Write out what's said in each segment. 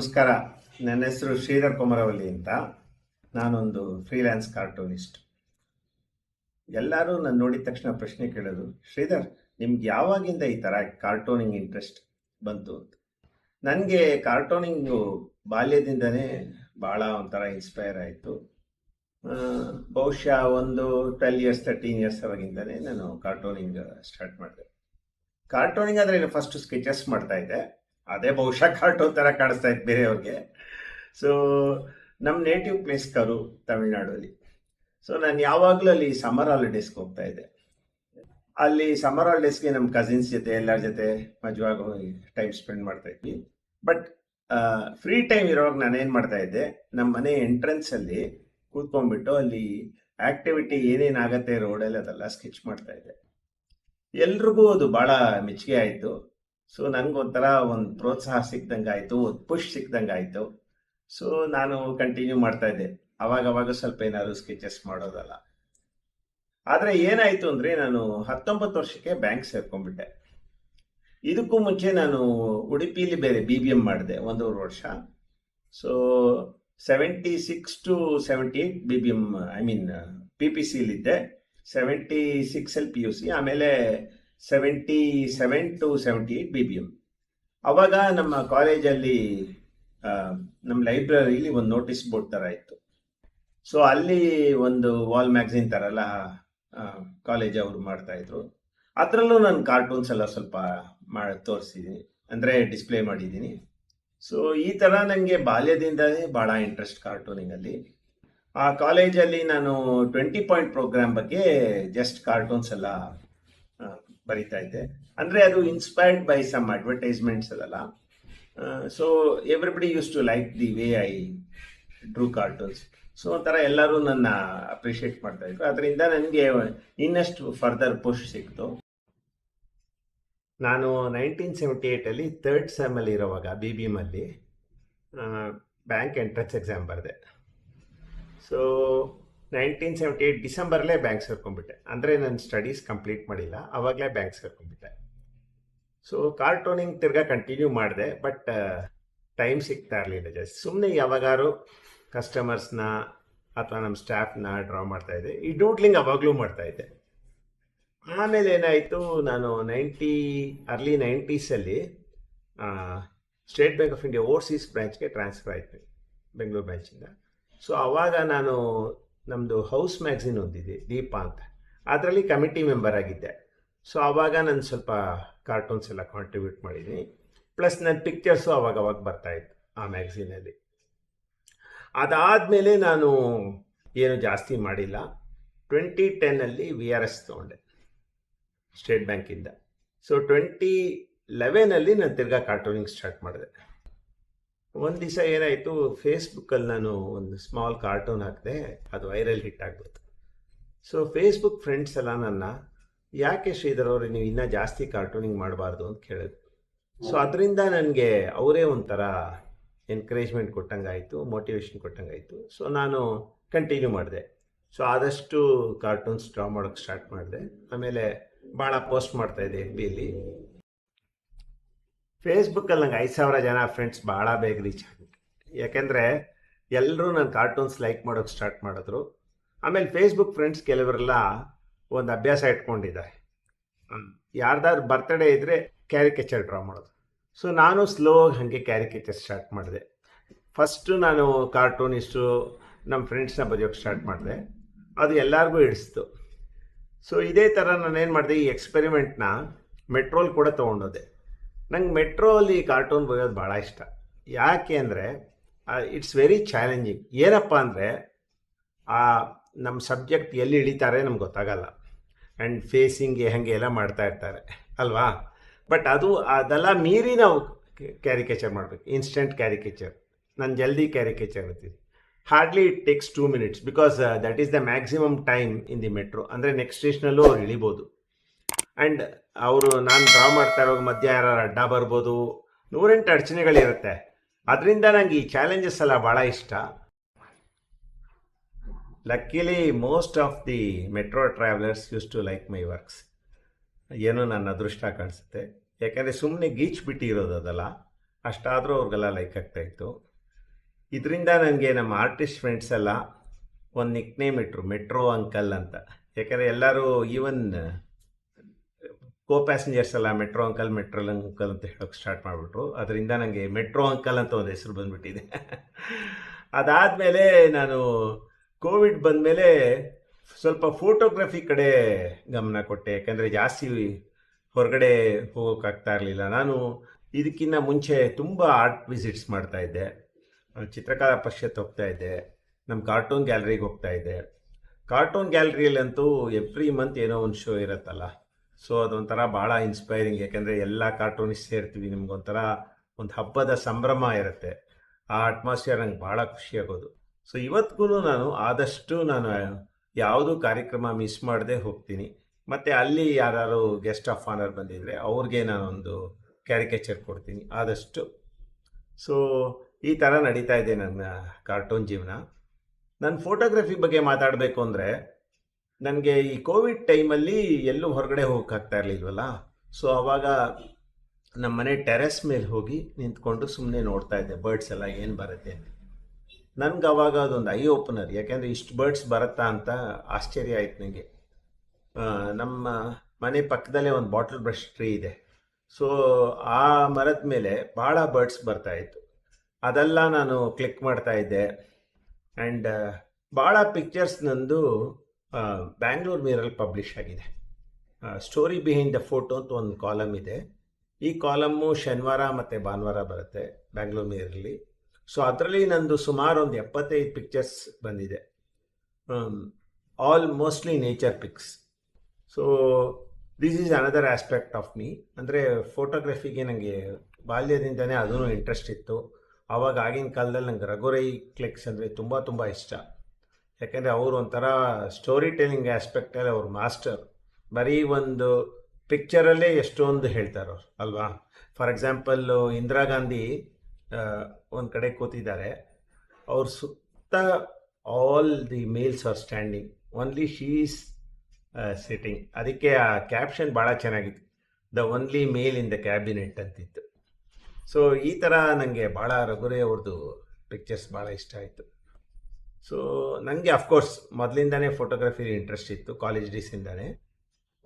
ನಮಸ್ಕಾರ. ನನ್ನ ಹೆಸರು ಶ್ರೀಧರ್ ಕೊಮರವಲ್ಲಿ ಅಂತ. ನಾನೊಂದು ಫ್ರೀಲ್ಯಾನ್ಸ್ ಕಾರ್ಟೂನಿಸ್ಟ್. ಎಲ್ಲರೂ ನಾನು ನೋಡಿದ ತಕ್ಷಣ ಪ್ರಶ್ನೆ ಕೇಳೋದು, ಶ್ರೀಧರ್ ನಿಮ್ಗೆ ಯಾವಾಗಿಂದ ಈ ಥರ ಕಾರ್ಟೂನಿಂಗ್ ಇಂಟ್ರೆಸ್ಟ್ ಬಂತು ಅಂತ. ನನಗೆ ಕಾರ್ಟೂನಿಂಗು ಬಾಲ್ಯದಿಂದನೇ ಭಾಳ ಒಂಥರ ಇನ್ಸ್ಪೈರ್ ಆಯಿತು. ಬಹುಶಃ ಒಂದು 12 ಇಯರ್ಸ್ 13 ಇಯರ್ಸ್ ಅವಾಗಿಂದನೇ ನಾನು ಕಾರ್ಟೂನಿಂಗ್ ಸ್ಟಾರ್ಟ್ ಮಾಡಿದೆ. ಕಾರ್ಟೂನಿಂಗ್ ಅಂದರೆ ಫಸ್ಟ್ ಸ್ಕೆಚಸ್ ಮಾಡ್ತಾ ಇದ್ದೆ. ಅದೇ ಬಹುಶಃ ಕಾರ್ಟೂನ್ ಥರ ಕಾಣಿಸ್ತಾ ಇತ್ತು ಬೇರೆಯವ್ರಿಗೆ. ಸೊ ನಮ್ಮ ನೇಟಿವ್ ಪ್ಲೇಸ್ ಕರು, ತಮಿಳ್ನಾಡಲ್ಲಿ. ಸೊ ನಾನು ಯಾವಾಗಲೂ ಅಲ್ಲಿ ಸಮ್ಮರ್ ಹಾಲಿಡೇಸ್ಗೆ ಹೋಗ್ತಾ ಇದ್ದೆ. ಅಲ್ಲಿ ಸಮ್ಮರ್ ಹಾಲಿಡೇಸ್ಗೆ ನಮ್ಮ ಕಸಿನ್ಸ್ ಜೊತೆ ಎಲ್ಲರ ಜೊತೆ ಮಜವಾಗಿ ಹೋಗಿ ಟೈಮ್ ಸ್ಪೆಂಡ್ ಮಾಡ್ತಾ ಇದ್ವಿ. ಬಟ್ ಫ್ರೀ ಟೈಮ್ ಇರೋವಾಗ ನಾನೇನು ಮಾಡ್ತಾ ಇದ್ದೆ, ನಮ್ಮ ಮನೆ ಎಂಟ್ರೆನ್ಸಲ್ಲಿ ಕೂತ್ಕೊಂಡ್ಬಿಟ್ಟು ಅಲ್ಲಿ ಆ್ಯಕ್ಟಿವಿಟಿ ಏನೇನಾಗತ್ತೆ ರೋಡಲ್ಲಿ ಅದೆಲ್ಲ ಸ್ಕೆಚ್ ಮಾಡ್ತಾ ಇದ್ದೆ. ಎಲ್ರಿಗೂ ಅದು ಭಾಳ ಮೆಚ್ಚುಗೆ ಆಯಿತು. ಸೊ ನನಗೊಂಥರ ಒಂದು ಪ್ರೋತ್ಸಾಹ ಸಿಕ್ದಂಗೆ ಆಯಿತು, ಒಂದು ಪುಷ್ ಸಿಕ್ದಂಗೆ ಆಯಿತು. ಸೊ ನಾನು ಕಂಟಿನ್ಯೂ ಮಾಡ್ತಾ ಇದ್ದೆ. ಅವಾಗವಾಗ ಸ್ವಲ್ಪ ಏನಾದ್ರು ಸ್ಕೆಚಸ್ ಮಾಡೋದಲ್ಲ. ಆದರೆ ಏನಾಯಿತು ಅಂದರೆ ನಾನು 19 ವರ್ಷಕ್ಕೆ ಬ್ಯಾಂಕ್ ಸೇರ್ಕೊಂಡ್ಬಿಟ್ಟೆ. ಇದಕ್ಕೂ ಮುಂಚೆ ನಾನು ಉಡುಪಿಲಿ ಬೇರೆ BBM ಮಾಡಿದೆ 1.5 ವರ್ಷ. So 76 to 78 BBM, PPCಲಿದ್ದೆ. 76 PUC, ಆಮೇಲೆ 77 to 78 BBM. ಅವಾಗ ನಮ್ಮ ಕಾಲೇಜಲ್ಲಿ ನಮ್ಮ ಲೈಬ್ರರಿಲಿ ಒಂದು ನೋಟಿಸ್ ಬೋರ್ಡ್ ಥರ ಇತ್ತು. ಸೊ ಅಲ್ಲಿ ಒಂದು ವಾಲ್ ಮ್ಯಾಗ್ಝಿನ್ ಥರ ಎಲ್ಲ ಕಾಲೇಜ್ ಅವರು ಮಾಡ್ತಾಯಿದ್ರು. ಅದರಲ್ಲೂ ನಾನು ಕಾರ್ಟೂನ್ಸ್ ಎಲ್ಲ ಸ್ವಲ್ಪ ತೋರಿಸಿದ್ದೀನಿ, ಅಂದರೆ ಡಿಸ್ಪ್ಲೇ ಮಾಡಿದ್ದೀನಿ. ಸೊ ಈ ಥರ ನನಗೆ ಬಾಲ್ಯದಿಂದಲೇ ಭಾಳ ಇಂಟ್ರೆಸ್ಟ್ ಕಾರ್ಟೂನಿಂಗಲ್ಲಿ. ಆ ಕಾಲೇಜಲ್ಲಿ ನಾನು 20 ಪಾಯಿಂಟ್ ಪ್ರೋಗ್ರಾಮ್ ಬಗ್ಗೆ ಜಸ್ಟ್ ಕಾರ್ಟೂನ್ಸ್ ಎಲ್ಲ ಬರಿತಾ ಇದ್ದೆ. ಅಂದರೆ ಅದು ಇನ್ಸ್ಪೈರ್ಡ್ ಬೈ ಸಮ್ ಅಡ್ವರ್ಟೈಸ್ಮೆಂಟ್ಸ್ ಅದಲ್ಲ. So everybody use to like the way I drew cartoons. So ಒಂಥರ ಎಲ್ಲರೂ ನನ್ನ ಅಪ್ರಿಷಿಯೇಟ್ ಮಾಡ್ತಾ ಇದ್ರು. ಅದರಿಂದ ನನಗೆ ಇನ್ನಷ್ಟು ಫರ್ದರ್ ಪುಷ್ ಸಿಕ್ತು. ನಾನು 1978 3rd ಸೆಮ್ಮಲ್ಲಿ ಇರೋವಾಗ BBMಲ್ಲಿ ಬ್ಯಾಂಕ್ ಎಂಟ್ರೆನ್ಸ್ ಎಕ್ಸಾಮ್ ಬರೆದೆ. ಸೊ 1978 ಡಿಸೆಂಬರ್ಲೇ ಬ್ಯಾಂಕ್ ಸೇರ್ಕೊಂಡ್ಬಿಟ್ಟೆ. ಅಂದರೆ ನಾನು ಸ್ಟಡೀಸ್ ಕಂಪ್ಲೀಟ್ ಮಾಡಿಲ್ಲ, ಆವಾಗಲೇ ಬ್ಯಾಂಕ್ ಸೇರ್ಕೊಂಡ್ಬಿಟ್ಟೆ. ಸೊ ಕಾರ್ಟೂನಿಂಗ್ ತಿರ್ಗಾ ಕಂಟಿನ್ಯೂ ಮಾಡಿದೆ. ಬಟ್ ಟೈಮ್ ಸಿಗ್ತಾ ಇರಲಿಲ್ಲ. ಜಾಸ್ತಿ ಸುಮ್ಮನೆ ಯಾವಾಗಾರು ಕಸ್ಟಮರ್ಸ್ನ ಅಥವಾ ನಮ್ಮ ಸ್ಟಾಫ್ನ ಡ್ರಾ ಮಾಡ್ತಾಯಿದ್ದೆ. ಈ ಡೂಡ್ಲಿಂಗ್ ಅವಾಗಲೂ ಮಾಡ್ತಾಯಿದ್ದೆ. ಆಮೇಲೆ ಏನಾಯಿತು, ನಾನು ಅರ್ಲಿ 90ಸಲ್ಲಿ State Bank of India overseas ಬ್ರ್ಯಾಂಚ್ಗೆ ಟ್ರಾನ್ಸ್ಫರ್ ಆಯಿತು, ಬೆಂಗಳೂರು ಬ್ರ್ಯಾಂಚಿಂದ. ಸೊ ಆವಾಗ ನಾನು ನಮ್ಮದು ಹೌಸ್ ಮ್ಯಾಗ್ಝಿನ್ ಒಂದಿದೆ, ದೀಪ ಅಂತ, ಅದರಲ್ಲಿ ಕಮಿಟಿ ಮೆಂಬರ್ ಆಗಿದ್ದೆ. ಸೊ ಆವಾಗ ನಾನು ಸ್ವಲ್ಪ ಕಾರ್ಟೂನ್ಸ್ ಎಲ್ಲ ಕಾಂಟ್ರಿಬ್ಯೂಟ್ ಮಾಡಿದ್ದೀನಿ. ಪ್ಲಸ್ ನನ್ನ ಪಿಕ್ಚರ್ಸು ಅವಾಗವಾಗ ಬರ್ತಾಯಿತ್ತು ಆ ಮ್ಯಾಗ್ಝಿನಲ್ಲಿ. ಅದಾದಮೇಲೆ ನಾನು ಏನು ಜಾಸ್ತಿ ಮಾಡಿಲ್ಲ. 2010 VRS ತೊಗೊಂಡೆ ಸ್ಟೇಟ್ ಬ್ಯಾಂಕಿಂದ. ಸೊ 2011 ನಾನು ತಿರ್ಗಾ ಕಾರ್ಟೂನಿಂಗ್ ಸ್ಟಾರ್ಟ್ ಮಾಡಿದೆ. ಒಂದು ದಿವಸ ಏನಾಯಿತು, ಫೇಸ್ಬುಕ್ಕಲ್ಲಿ ನಾನು ಒಂದು ಸ್ಮಾಲ್ ಕಾರ್ಟೂನ್ ಹಾಕಿದೆ, ಅದು ವೈರಲ್ ಹಿಟ್ ಆಗ್ಬಿಡ್ತು. ಸೊ ಫೇಸ್ಬುಕ್ ಫ್ರೆಂಡ್ಸ್ ಎಲ್ಲ ನನ್ನ, ಯಾಕೆ ಶ್ರೀಧರ್ ಅವರು ನೀವು ಇನ್ನೂ ಜಾಸ್ತಿ ಕಾರ್ಟೂನಿಂಗ್ ಮಾಡಬಾರ್ದು ಅಂತ ಕೇಳಿದ್ರು. ಸೊ ಅದರಿಂದ ನನಗೆ ಅವರೇ ಒಂಥರ ಎನ್ಕರೇಜ್ಮೆಂಟ್ ಕೊಟ್ಟಂಗಾಯಿತು, ಮೋಟಿವೇಶನ್ ಕೊಟ್ಟಂಗಾಯಿತು. ಸೊ ನಾನು ಕಂಟಿನ್ಯೂ ಮಾಡಿದೆ. ಸೊ ಆದಷ್ಟು ಕಾರ್ಟೂನ್ಸ್ ಡ್ರಾ ಮಾಡೋಕ್ಕೆ ಸ್ಟಾರ್ಟ್ ಮಾಡಿದೆ. ಆಮೇಲೆ ಭಾಳ ಪೋಸ್ಟ್ ಮಾಡ್ತಾಯಿದ್ದೆ FBಯಲ್ಲಿ. ಫೇಸ್ಬುಕ್ಕಲ್ಲಿ ನಂಗೆ 5,000 ಜನ ಫ್ರೆಂಡ್ಸ್ ಭಾಳ ಬೇಗ ರೀಚ್ ಆಗಿಬಿಟ್ಟು. ಯಾಕೆಂದರೆ ಎಲ್ಲರೂ ನನ್ನ ಕಾರ್ಟೂನ್ಸ್ ಲೈಕ್ ಮಾಡೋಕ್ಕೆ ಸ್ಟಾರ್ಟ್ ಮಾಡಿದ್ರು. ಆಮೇಲೆ ಫೇಸ್ಬುಕ್ ಫ್ರೆಂಡ್ಸ್ ಕೆಲವರೆಲ್ಲ ಒಂದು ಅಭ್ಯಾಸ ಇಟ್ಕೊಂಡಿದ್ದಾರೆ, ಯಾರ್ದಾದ್ರು ಬರ್ತ್ಡೇ ಇದ್ದರೆ ಕ್ಯಾರಿಕೇಚರ್ ಡ್ರಾ ಮಾಡೋದು. ಸೊ ನಾನು ಸ್ಲೋ ಹಾಗೆ ಕ್ಯಾರಿಕೇಚರ್ ಸ್ಟಾರ್ಟ್ ಮಾಡಿದೆ. ಫಸ್ಟು ನಾನು ಕಾರ್ಟೂನಿಸ್ಟು ನಮ್ಮ ಫ್ರೆಂಡ್ಸ್ನ ಬರೆಯೋಕ್ಕೆ ಸ್ಟಾರ್ಟ್ ಮಾಡಿದೆ. ಅದು ಎಲ್ಲರಿಗೂ ಹಿಡಿಸ್ತು. ಸೊ ಇದೇ ಥರ ನಾನೇನು ಮಾಡಿದೆ, ಈ ಎಕ್ಸ್ಪೆರಿಮೆಂಟ್ನ ಮೆಟ್ರೋಲ್ ಕೂಡ ತೊಗೊಂಡೋದೆ. ನಂಗೆ ಮೆಟ್ರೋಲ್ಲಿ ಕಾರ್ಟೂನ್ ಬರೆಯೋದು ಭಾಳ ಇಷ್ಟ. ಯಾಕೆ ಅಂದರೆ ಇಟ್ಸ್ ವೆರಿ ಚಾಲೆಂಜಿಂಗ್. ಏನಪ್ಪ ಅಂದರೆ ನಮ್ಮ ಸಬ್ಜೆಕ್ಟ್ ಎಲ್ಲಿ ಇಳಿತಾರೆ ನಮ್ಗೆ ಗೊತ್ತಾಗಲ್ಲ. ಆ್ಯಂಡ್ ಫೇಸಿಂಗ್ಗೆ ಹಾಗೆ ಎಲ್ಲ ಮಾಡ್ತಾ ಇರ್ತಾರೆ ಅಲ್ವಾ. ಬಟ್ ಅದೆಲ್ಲ ಮೀರಿ ನಾವು ಕ್ಯಾರಿಕೇಚರ್ ಮಾಡಬೇಕು, ಇನ್ಸ್ಟೆಂಟ್ ಕ್ಯಾರಿಕೇಚರ್. ನಾನು ಜಲ್ದಿ ಕ್ಯಾರಿಕೇಚರ್ ಇರ್ತೀನಿ. Hardly it takes 2 minutes because that is the maximum time in the metro. ಅಂದರೆ ನೆಕ್ಸ್ಟ್ ಸ್ಟೇಷನಲ್ಲೂ ಅವ್ರು ಇಳಿಬೋದು. ಆ್ಯಂಡ್ ನಾನು ಡ್ರಾ ಮಾಡ್ತಾ ಇರೋ ಮಧ್ಯ ಯಾರು ಅಡ್ಡ ಬರ್ಬೋದು, 108 ಅಡಚಣೆಗಳಿರುತ್ತೆ. ಅದರಿಂದ ನನಗೆ ಈ ಚಾಲೆಂಜಸ್ ಎಲ್ಲ ಭಾಳ ಇಷ್ಟ. Luckily most of the metro travellers use to like my works. ಏನೋ ನನ್ನ ಅದೃಷ್ಟ ಕಾಣಿಸುತ್ತೆ. ಯಾಕಂದರೆ ಸುಮ್ಮನೆ ಗೀಚ್ ಬಿಟ್ಟಿರೋದು ಅದಲ್ಲ, ಅಷ್ಟಾದರೂ ಅವ್ರಿಗೆಲ್ಲ ಲೈಕ್ ಆಗ್ತಾಯಿತ್ತು. ಇದರಿಂದ ನನಗೆ ನಮ್ಮ ಆರ್ಟಿಸ್ಟ್ ಫ್ರೆಂಡ್ಸ್ ಎಲ್ಲ ಒಂದು ನಿಕ್ ನೇಮ್ ಇಟ್ಟರು, ಮೆಟ್ರೋ ಅಂಕಲ್ ಅಂತ. ಯಾಕಂದರೆ ಎಲ್ಲರೂ ಈವನ್ ಕೋ ಪ್ಯಾಸೆಂಜರ್ಸ್ ಎಲ್ಲ ಮೆಟ್ರೋ ಅಂಕಲ್ ಅಂತ ಹೇಳೋಕ್ಕೆ ಸ್ಟಾರ್ಟ್ ಮಾಡಿಬಿಟ್ರು. ಅದರಿಂದ ನನಗೆ ಮೆಟ್ರೋ ಅಂಕಲ್ ಅಂತ ಒಂದು ಹೆಸರು ಬಂದುಬಿಟ್ಟಿದೆ. ಅದಾದಮೇಲೆ ನಾನು ಕೋವಿಡ್ ಬಂದಮೇಲೆ ಸ್ವಲ್ಪ ಫೋಟೋಗ್ರಫಿ ಕಡೆ ಗಮನ ಕೊಟ್ಟೆ. ಯಾಕಂದರೆ ಜಾಸ್ತಿ ಹೊರಗಡೆ ಹೋಗೋಕ್ಕಾಗ್ತಾ ಇರಲಿಲ್ಲ. ನಾನು ಇದಕ್ಕಿಂತ ಮುಂಚೆ ತುಂಬ ಆರ್ಟ್ ವಿಸಿಟ್ಸ್ ಮಾಡ್ತಾಯಿದ್ದೆ, ಚಿತ್ರಕಲಾ ಪರಿಷತ್ ಹೋಗ್ತಾ ಇದ್ದೆ, ನಮ್ಮ ಕಾರ್ಟೂನ್ ಗ್ಯಾಲರಿಗೆ ಹೋಗ್ತಾ ಇದ್ದೆ. ಕಾರ್ಟೂನ್ ಗ್ಯಾಲರಿಯಲ್ಲಂತೂ ಎವ್ರಿ ಮಂತ್ ಏನೋ ಒಂದು ಶೋ ಇರುತ್ತಲ್ಲ, ಸೊ ಅದೊಂಥರ ಭಾಳ ಇನ್ಸ್ಪೈರಿಂಗ್. ಯಾಕೆಂದರೆ ಎಲ್ಲ ಕಾರ್ಟೂನಿಸ್ಟ್ ಸೇರ್ತೀವಿ, ನಿಮ್ಗೊಂಥರ ಒಂದು ಹಬ್ಬದ ಸಂಭ್ರಮ ಇರುತ್ತೆ. ಆ ಅಟ್ಮಾಸ್ಫಿಯರ್ ನಂಗೆ ಭಾಳ ಖುಷಿಯಾಗೋದು. ಸೊ ಇವತ್ತಿಗೂ ನಾನು ಆದಷ್ಟು ಯಾವುದೂ ಕಾರ್ಯಕ್ರಮ ಮಿಸ್ ಮಾಡದೆ ಹೋಗ್ತೀನಿ. ಮತ್ತು ಅಲ್ಲಿ ಯಾರು ಗೆಸ್ಟ್ ಆಫ್ ಆನರ್ ಬಂದಿದ್ದರೆ ಅವ್ರಿಗೆ ನಾನೊಂದು ಕ್ಯಾರಿಕೇಚರ್ ಕೊಡ್ತೀನಿ ಆದಷ್ಟು. ಸೊ ಈ ಥರ ನಡೀತಾ ಇದೆ ನನ್ನ ಕಾರ್ಟೂನ್ ಜೀವನ. ನನ್ನ ಫೋಟೋಗ್ರಫಿ ಬಗ್ಗೆ ಮಾತಾಡಬೇಕು ಅಂದರೆ, ನನಗೆ ಈ ಕೋವಿಡ್ ಟೈಮಲ್ಲಿ ಎಲ್ಲೂ ಹೊರಗಡೆ ಹೋಗೋಕ್ಕಾಗ್ತಾ ಇರಲಿಲ್ವಲ್ಲ. ಸೊ ಆವಾಗ ನಮ್ಮ ಮನೆ ಟೆರೆಸ್ ಮೇಲೆ ಹೋಗಿ ನಿಂತ್ಕೊಂಡು ಸುಮ್ಮನೆ ನೋಡ್ತಾ ಇದ್ದೆ ಬರ್ಡ್ಸ್ ಎಲ್ಲ ಏನು ಬರುತ್ತೆ ಅಂತ. ನನಗೆ ಅವಾಗ ಅದೊಂದು ಐ ಓಪನರ್. ಯಾಕೆಂದರೆ ಇಷ್ಟು ಬರ್ಡ್ಸ್ ಬರುತ್ತಾ ಅಂತ ಆಶ್ಚರ್ಯ ಆಯ್ತು ನನಗೆ. ನಮ್ಮ ಮನೆ ಪಕ್ಕದಲ್ಲೇ ಒಂದು ಬಾಟಲ್ ಬ್ರಷ್ ಟ್ರೀ ಇದೆ. ಸೊ ಆ ಮರದ ಮೇಲೆ ಭಾಳ ಬರ್ಡ್ಸ್ ಬರ್ತಾಯಿತ್ತು. ಅದೆಲ್ಲ ನಾನು ಕ್ಲಿಕ್ ಮಾಡ್ತಾ ಇದ್ದೆ. ಆ್ಯಂಡ್ ಭಾಳ ಪಿಕ್ಚರ್ಸ್ ನಂದು ಬ್ಯಾಂಗ್ಳೂರ್ ಮಿರರಲ್ಲಿ ಪಬ್ಲಿಷ್ ಆಗಿದೆ. ಸ್ಟೋರಿ ಬಿಹೈಂಡ್ ದ ಫೋಟೋ ಅಂತ ಒಂದು ಕಾಲಮ್ ಇದೆ. ಈ ಕಾಲಮ್ಮು ಶನಿವಾರ ಮತ್ತು ಭಾನುವಾರ ಬರುತ್ತೆ ಬ್ಯಾಂಗ್ಳೂರ್ ಮಿರರಲ್ಲಿ. ಸೊ ಅದರಲ್ಲಿ ನಂದು ಸುಮಾರು ಒಂದು 75 ಪಿಕ್ಚರ್ಸ್ ಬಂದಿದೆ. All mostly nature pics. So this is another aspect of me. ಅಂದರೆ ಫೋಟೋಗ್ರಫಿಗೆ ನನಗೆ ಬಾಲ್ಯದಿಂದನೇ ಅದೂ ಇಂಟ್ರೆಸ್ಟ್ ಇತ್ತು. ಆವಾಗ ಆಗಿನ ಕಾಲದಲ್ಲಿ ನಂಗೆ ರಘುರೈ ಕ್ಲಿಕ್ಸ್ ಅಂದರೆ ತುಂಬ ತುಂಬ ಇಷ್ಟ. ಯಾಕೆಂದರೆ ಅವರು ಒಂಥರ ಸ್ಟೋರಿ ಟೆಲ್ಲಿಂಗ್ ಆಸ್ಪೆಕ್ಟಲ್ಲಿ ಅವ್ರು ಮಾಸ್ಟರ್. ಬರೀ ಒಂದು ಪಿಕ್ಚರಲ್ಲೇ ಎಷ್ಟೊಂದು ಹೇಳ್ತಾರೆ ಅವ್ರು ಅಲ್ವಾ. ಫಾರ್ ಎಕ್ಸಾಂಪಲ್ಲು ಇಂದಿರಾ ಗಾಂಧಿ ಒಂದು ಕಡೆ ಕೂತಿದ್ದಾರೆ, ಅವ್ರ ಸುತ್ತ all the males are standing, only she is sitting. ಅದಕ್ಕೆ ಆ ಕ್ಯಾಪ್ಷನ್ ಭಾಳ ಚೆನ್ನಾಗಿತ್ತು, the only male in the cabinet ಅಂತಿತ್ತು. ಸೊ ಈ ಥರ ನನಗೆ ಭಾಳ ರಘುರೈ ಅವ್ರದ್ದು ಪಿಕ್ಚರ್ಸ್ ಭಾಳ ಇಷ್ಟ ಆಯಿತು. ಸೊ ನನಗೆ ಅಫ್ಕೋರ್ಸ್ ಮೊದಲಿಂದನೇ ಫೋಟೋಗ್ರಫಿ ಇಂಟ್ರೆಸ್ಟ್ ಇತ್ತು, ಕಾಲೇಜ್ ಡೇಸಿಂದನೇ.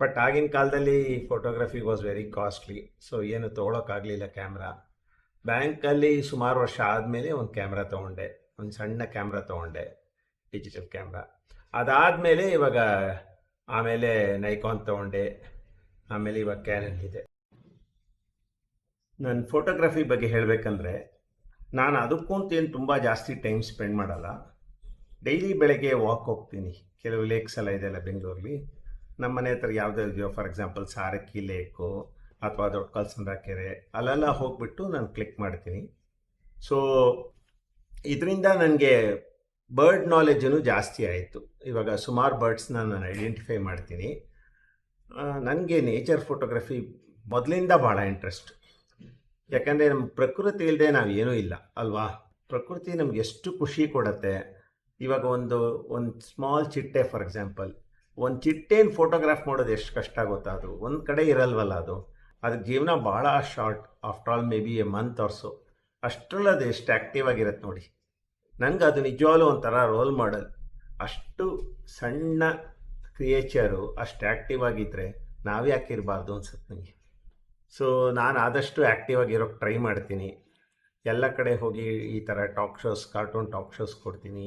ಬಟ್ ಆಗಿನ ಕಾಲದಲ್ಲಿ photography was very costly. So ಏನು ತೊಗೊಳಕ್ಕಾಗಲಿಲ್ಲ ಕ್ಯಾಮ್ರಾ. ಬ್ಯಾಂಕಲ್ಲಿ ಸುಮಾರು ವರ್ಷ ಆದಮೇಲೆ ಒಂದು ಕ್ಯಾಮ್ರಾ ತೊಗೊಂಡೆ, ಒಂದು ಸಣ್ಣ ಕ್ಯಾಮ್ರಾ ತೊಗೊಂಡೆ, ಡಿಜಿಟಲ್ ಕ್ಯಾಮ್ರಾ. ಅದಾದಮೇಲೆ ಇವಾಗ ಆಮೇಲೆ ನೈಕಾನ್ ತೊಗೊಂಡೆ, ಆಮೇಲೆ ಇವಾಗ ಕ್ಯಾನನ್ ಇದೆ. ನನ್ನ ಫೋಟೋಗ್ರಫಿ ಬಗ್ಗೆ ಹೇಳಬೇಕಂದ್ರೆ, ನಾನು ಅದಕ್ಕೂ ಅಂತೇನು ತುಂಬ ಜಾಸ್ತಿ ಟೈಮ್ ಸ್ಪೆಂಡ್ ಮಾಡಲ್ಲ. ಡೈಲಿ ಬೆಳಗ್ಗೆ ವಾಕ್ ಹೋಗ್ತೀನಿ. ಕೆಲವು ಲೇಕ್ಸ್ ಎಲ್ಲ ಇದೆಯಲ್ಲ ಬೆಂಗಳೂರಲ್ಲಿ, ನಮ್ಮ ಮನೆ ಹತ್ರ ಯಾವುದೇ ಇದೆಯೋ, ಫಾರ್ ಎಕ್ಸಾಂಪಲ್ ಸಾರಕ್ಕಿ ಲೇಕು ಅಥವಾ ದೊಡ್ಡ ಕಲ್ಸಂದ್ರ ಕೆರೆ, ಅಲ್ಲೆಲ್ಲ ಹೋಗ್ಬಿಟ್ಟು ನಾನು ಕ್ಲಿಕ್ ಮಾಡ್ತೀನಿ. ಸೊ ಇದರಿಂದ ನನಗೆ ಬರ್ಡ್ ನಾಲೆಜೂ ಜಾಸ್ತಿ ಆಯಿತು. ಇವಾಗ ಸುಮಾರು ಬರ್ಡ್ಸ್ನ ನಾನು ಐಡೆಂಟಿಫೈ ಮಾಡ್ತೀನಿ. ನನಗೆ ನೇಚರ್ ಫೋಟೋಗ್ರಫಿ ಮೊದಲಿಂದ ಭಾಳ ಇಂಟ್ರೆಸ್ಟ್. ಯಾಕಂದರೆ ನಮ್ಮ ಪ್ರಕೃತಿ ಇಲ್ಲದೆ ನಾವು ಏನೂ ಇಲ್ಲ ಅಲ್ವಾ. ಪ್ರಕೃತಿ ನಮ್ಗೆ ಎಷ್ಟು ಖುಷಿ ಕೊಡುತ್ತೆ. ಇವಾಗ ಒಂದು ಸ್ಮಾಲ್ ಚಿಟ್ಟೆ, ಫಾರ್ ಎಕ್ಸಾಂಪಲ್, ಒಂದು ಚಿಟ್ಟೆನ ಫೋಟೋಗ್ರಾಫ್ ಮಾಡೋದು ಎಷ್ಟು ಕಷ್ಟ ಗೊತ್ತಾ. ಅದು ಒಂದು ಕಡೆ ಇರಲ್ವಲ್ಲ, ಅದಕ್ಕೆ ಜೀವನ ಭಾಳ short. After all may be A month R so. ಅಷ್ಟರಲ್ಲಿ ಅದು ಎಷ್ಟು ಆ್ಯಕ್ಟಿವ್ ಆಗಿರುತ್ತೆ ನೋಡಿ. ನನಗೆ ಅದು ನಿಜವಾಗ್ಲೂ ಒಂಥರ ರೋಲ್ ಮಾಡಲ್. ಅಷ್ಟು ಸಣ್ಣ ಕ್ರಿಯೇಚರು ಅಷ್ಟು ಆ್ಯಕ್ಟಿವ್ ಆಗಿದ್ದರೆ ನಾವು ಯಾಕೆ ಇರಬಾರ್ದು ಅನ್ಸುತ್ತೆ ನನಗೆ. ಸೊ ನಾನು ಆದಷ್ಟು ಆ್ಯಕ್ಟಿವ್ ಆಗಿರೋಕ್ಕೆ ಟ್ರೈ ಮಾಡ್ತೀನಿ. ಎಲ್ಲ ಕಡೆ ಹೋಗಿ ಈ ಥರ talk shows, cartoon talk shows ಕೊಡ್ತೀನಿ,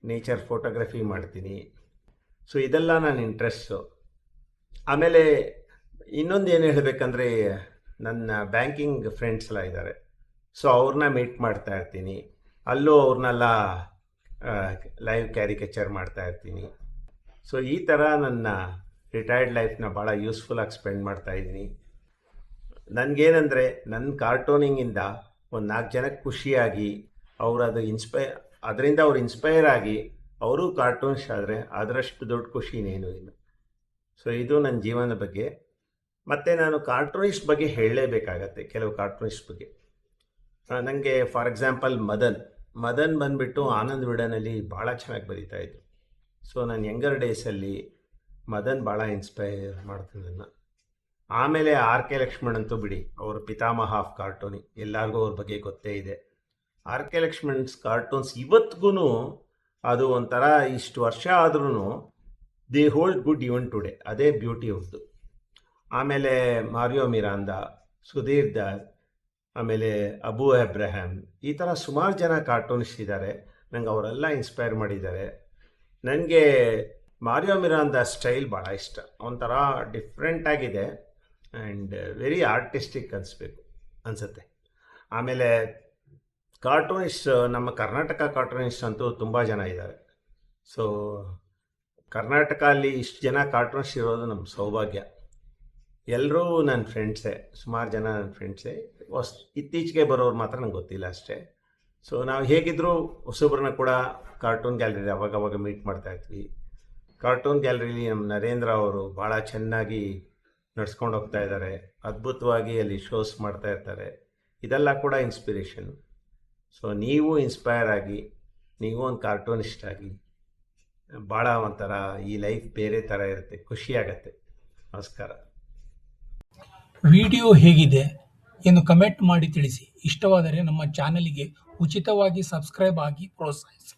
ನೇಚರ್ ಫೋಟೋಗ್ರಫಿ ಮಾಡ್ತೀನಿ. ಸೊ ಇದೆಲ್ಲ ನನ್ನ ಇಂಟ್ರೆಸ್ಟು. ಆಮೇಲೆ ಇನ್ನೊಂದು ಏನು ಹೇಳಬೇಕಂದ್ರೆ, ನನ್ನ ಬ್ಯಾಂಕಿಂಗ್ ಫ್ರೆಂಡ್ಸ್ ಎಲ್ಲ ಇದ್ದಾರೆ. ಸೊ ಅವ್ರನ್ನ ಮೀಟ್ ಮಾಡ್ತಾ ಇರ್ತೀನಿ. ಅಲ್ಲೂ ಅವ್ರನ್ನೆಲ್ಲ ಲೈವ್ ಕ್ಯಾರಿಕೇಚರ್ ಮಾಡ್ತಾ ಇರ್ತೀನಿ. ಸೊ ಈ ಥರ ನನ್ನ ರಿಟೈರ್ಡ್ ಲೈಫ್ನ ಭಾಳ ಯೂಸ್ಫುಲ್ಲಾಗಿ ಸ್ಪೆಂಡ್ ಮಾಡ್ತಾಯಿದ್ದೀನಿ. ನನಗೇನೆಂದರೆ, ನನ್ನ ಕಾರ್ಟೂನಿಂಗಿಂದ ಒಂದು 4 ಜನಕ್ಕೆ ಖುಷಿಯಾಗಿ ಅವರು ಅದರಿಂದ ಅವ್ರು ಇನ್ಸ್ಪೈರ್ ಆಗಿ ಅವರು ಕಾರ್ಟೂನ್ಸ್ ಆದರೆ ಅದರಷ್ಟು ದೊಡ್ಡ ಖುಷಿ ಇನ್ನೇನೂ ಇಲ್ಲ. ಸೊ ಇದು ನನ್ನ ಜೀವನದ ಬಗ್ಗೆ. ಮತ್ತು ನಾನು ಕಾರ್ಟೂನಿಸ್ಟ್ ಬಗ್ಗೆ ಹೇಳಲೇಬೇಕಾಗತ್ತೆ. ಕೆಲವು ಕಾರ್ಟೂನಿಸ್ಟ್ ಬಗ್ಗೆ ನನಗೆ, ಫಾರ್ ಎಕ್ಸಾಂಪಲ್ ಮದನ್ ಬಂದುಬಿಟ್ಟು ಆನಂದ್ ವಿಡನಲ್ಲಿ ಭಾಳ ಚೆನ್ನಾಗಿ ಬರೀತಾಯಿದ್ರು. ಸೊ ನನ್ನ ಯಂಗರ್ ಡೇಸಲ್ಲಿ ಮದನ್ ಭಾಳ ಇನ್ಸ್ಪೈರ್ ಮಾಡ್ತೀನಿ ನನ್ನ. ಆಮೇಲೆ ಆರ್ ಕೆ ಲಕ್ಷ್ಮಣ್ ಅಂತೂ ಬಿಡಿ, ಅವರು ಪಿತಾಮಹ ಆಫ್ ಕಾರ್ಟೂನಿಂಗ್, ಎಲ್ಲರಿಗೂ ಅವ್ರ ಬಗ್ಗೆ ಗೊತ್ತೇ ಇದೆ. ಆರ್ ಕೆ ಲಕ್ಷ್ಮಣ್ಸ್ ಕಾರ್ಟೂನ್ಸ್ ಇವತ್ತಿಗೂ ಅದು ಒಂಥರ ಇಷ್ಟು ವರ್ಷ ಆದ್ರೂ they hold good even today. ಅದೇ ಬ್ಯೂಟಿ ಅವ್ರದ್ದು. ಆಮೇಲೆ ಮಾರಿಯೋ ಮಿರಾಂದ, ಸುಧೀರ್ ದಾಸ್, ಆಮೇಲೆ ಅಬು ಅಬ್ರಹಾಂ, ಈ ಥರ ಸುಮಾರು ಜನ ಕಾರ್ಟೂನಿಸ್ಟ್ ಇದ್ದಾರೆ. ನಂಗೆ ಅವರೆಲ್ಲ ಇನ್ಸ್ಪೈರ್ ಮಾಡಿದ್ದಾರೆ. ನನಗೆ ಮಾರಿಯೋ ಮಿರಾಂದ ಸ್ಟೈಲ್ ಭಾಳ ಇಷ್ಟ. ಒಂಥರ ಡಿಫ್ರೆಂಟ್ ಆಗಿದೆ ಆ್ಯಂಡ್ ವೆರಿ ಆರ್ಟಿಸ್ಟಿಕ್ ಅನಿಸುತ್ತೆ. ಆಮೇಲೆ ಕಾರ್ಟೂನಿಸ್ಟ್, ನಮ್ಮ ಕರ್ನಾಟಕ ಕಾರ್ಟೂನಿಸ್ಟ್ ಅಂತೂ ತುಂಬ ಜನ ಇದ್ದಾರೆ. ಸೊ ಕರ್ನಾಟಕ ಅಲ್ಲಿ ಇಷ್ಟು ಜನ ಕಾರ್ಟೂನಿಸ್ಟ್ ಇರೋದು ನಮ್ಮ ಸೌಭಾಗ್ಯ. ಎಲ್ಲರೂ ನನ್ನ ಫ್ರೆಂಡ್ಸೇ, ಸುಮಾರು ಜನ ನನ್ನ ಫ್ರೆಂಡ್ಸೇ. ಇತ್ತೀಚೆಗೆ ಬರೋರು ಮಾತ್ರ ನಂಗೆ ಗೊತ್ತಿಲ್ಲ ಅಷ್ಟೇ. ಸೊ ನಾವು ಹೇಗಿದ್ದರೂ ಹೊಸೊಬ್ಬರನ್ನ ಕೂಡ ಕಾರ್ಟೂನ್ ಗ್ಯಾಲರಿ ಅವಾಗವಾಗ ಮೀಟ್ ಮಾಡ್ತಾಯಿದ್ವಿ. ಕಾರ್ಟೂನ್ ಗ್ಯಾಲರಿಲಿ ನಮ್ಮ ನರೇಂದ್ರ ಅವರು ಭಾಳ ಚೆನ್ನಾಗಿ ನಡ್ಸ್ಕೊಂಡು ಹೋಗ್ತಾ ಇದ್ದಾರೆ. ಅದ್ಭುತವಾಗಿ ಅಲ್ಲಿ ಶೋಸ್ ಮಾಡ್ತಾ ಇರ್ತಾರೆ. ಇದೆಲ್ಲ ಕೂಡ ಇನ್ಸ್ಪಿರೇಷನ್. ಸೊ ನೀವು ಇನ್ಸ್ಪೈರ್ ಆಗಿ, ನೀವು ಒಂದು ಕಾರ್ಟೂನಿಸ್ಟ್ ಆಗಿ, ಭಾಳ ಒಂಥರ ಈ ಲೈಫ್ ಬೇರೆ ಥರ ಇರುತ್ತೆ, ಖುಷಿಯಾಗತ್ತೆ. ನಮಸ್ಕಾರ. ವಿಡಿಯೋ ಹೇಗಿದೆ ಎಂದು ಕಮೆಂಟ್ ಮಾಡಿ ತಿಳಿಸಿ. ಇಷ್ಟವಾದರೆ ನಮ್ಮ ಚಾನೆಲ್ಗೆ ಉಚಿತವಾಗಿ ಸಬ್ಸ್ಕ್ರೈಬ್ ಆಗಿ ಪ್ರೋತ್ಸಾಹಿಸಿ.